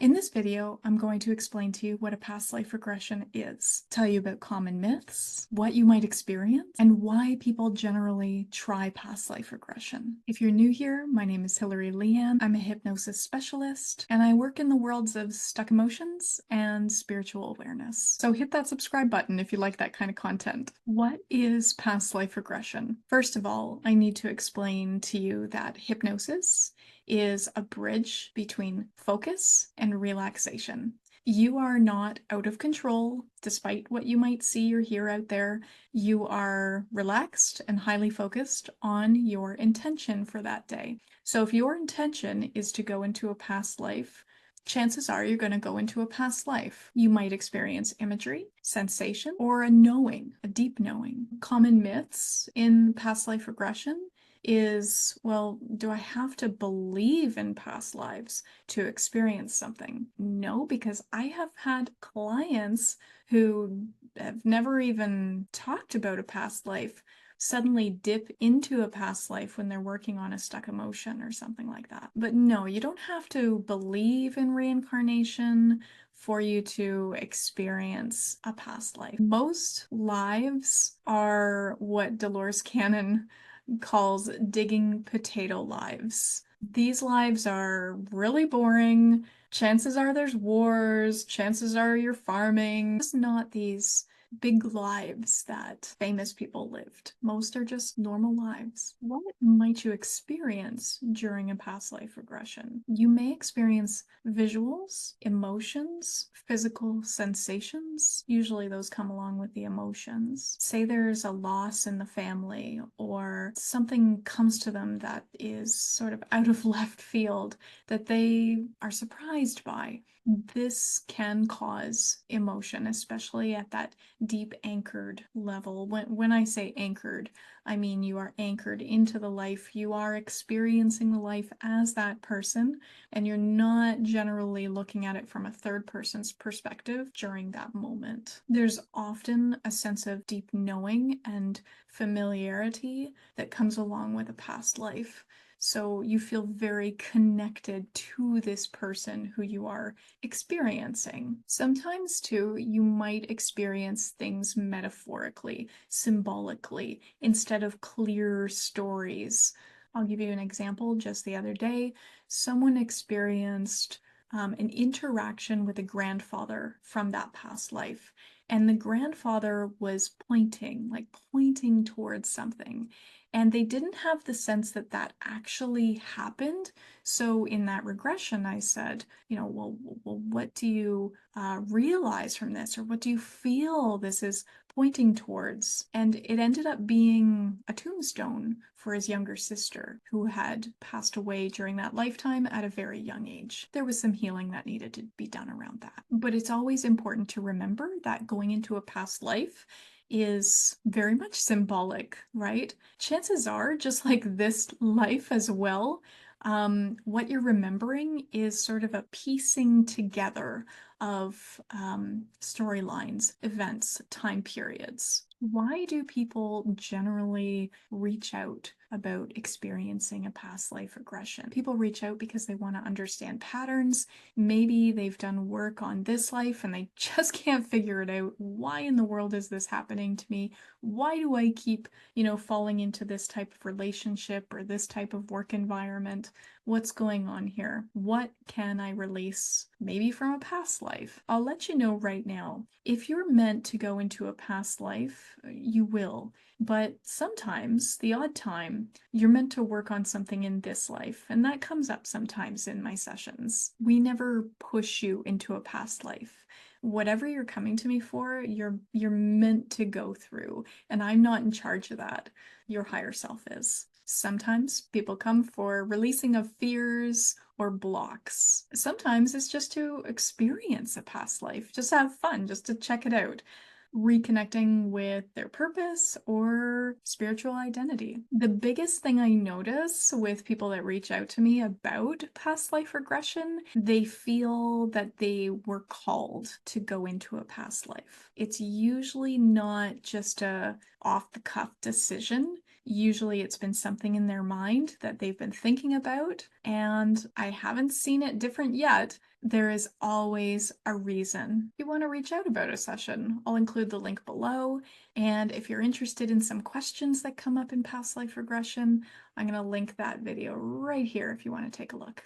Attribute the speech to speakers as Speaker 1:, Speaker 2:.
Speaker 1: In this video, I'm going to explain to you what a past life regression is, tell you about common myths, what you might experience, and why people generally try past life regression. If you're new here, my name is Hilary Leehane. I'm a hypnosis specialist, and I work in the worlds of stuck emotions and spiritual awareness. So hit that subscribe button if you like that kind of content. What is past life regression? First of all, I need to explain to you that hypnosis is a bridge between focus and relaxation. You are not out of control, despite what you might see or hear out there. You are relaxed and highly focused on your intention for that day. So if your intention is to go into a past life, chances are you're going to go into a past life. You might experience imagery, sensation, or a knowing, a deep knowing. Common myths in past life regression is, well, do I have to believe in past lives to experience something? No, because I have had clients who have never even talked about a past life suddenly dip into a past life when they're working on a stuck emotion or something like that. But no, you don't have to believe in reincarnation for you to experience a past life. Most lives are what Dolores Cannon calls digging potato lives. These lives are really boring. Chances are there's wars. Chances are you're farming. It's not these big lives that famous people lived. Most are just normal lives. What might you experience during a past life regression? You may experience visuals, emotions, physical sensations. Usually those come along with the emotions. Say there's a loss in the family or something comes to them that is sort of out of left field that they are surprised by. This can cause emotion, especially at that deep anchored level. When I say anchored, I mean you are anchored into the life. You are experiencing the life as that person, and you're not generally looking at it from a third person's perspective during that moment. There's often a sense of deep knowing and familiarity that comes along with a past life. So you feel very connected to this person who you are experiencing. Sometimes, too, you might experience things metaphorically, symbolically, instead of clear stories. I'll give you an example. Just the other day, someone experienced an interaction with a grandfather from that past life. And the grandfather was pointing towards something. And they didn't have the sense that that actually happened. So in that regression, I said, well, what do you realize from this? Or what do you feel this is pointing towards? And it ended up being a tombstone for his younger sister who had passed away during that lifetime at a very young age. There was some healing that needed to be done around that. But it's always important to remember that going into a past life is very much symbolic, right? Chances are, just like this life as well, what you're remembering is sort of a piecing together of storylines, events, time periods. Why do people generally reach out about experiencing a past life regression? People reach out because they want to understand patterns. Maybe they've done work on this life and they just can't figure it out. Why in the world is this happening to me? Why do I keep, falling into this type of relationship or this type of work environment? What's going on here? What can I release, maybe from a past life? I'll let you know right now. If you're meant to go into a past life, you will. But sometimes, the odd time, you're meant to work on something in this life, and that comes up sometimes in my sessions. We never push you into a past life. Whatever you're coming to me for, you're meant to go through, and I'm not in charge of that. Your higher self is. Sometimes people come for releasing of fears or blocks. Sometimes it's just to experience a past life, just have fun, just to check it out, reconnecting with their purpose or spiritual identity. The biggest thing I notice with people that reach out to me about past life regression, they feel that they were called to go into a past life. It's usually not just a off the cuff decision. Usually it's been something in their mind that they've been thinking about, and I haven't seen it different yet. There is always a reason. If you want to reach out about a session, I'll include the link below. And if you're interested in some questions that come up in past life regression, I'm going to link that video right here if you want to take a look.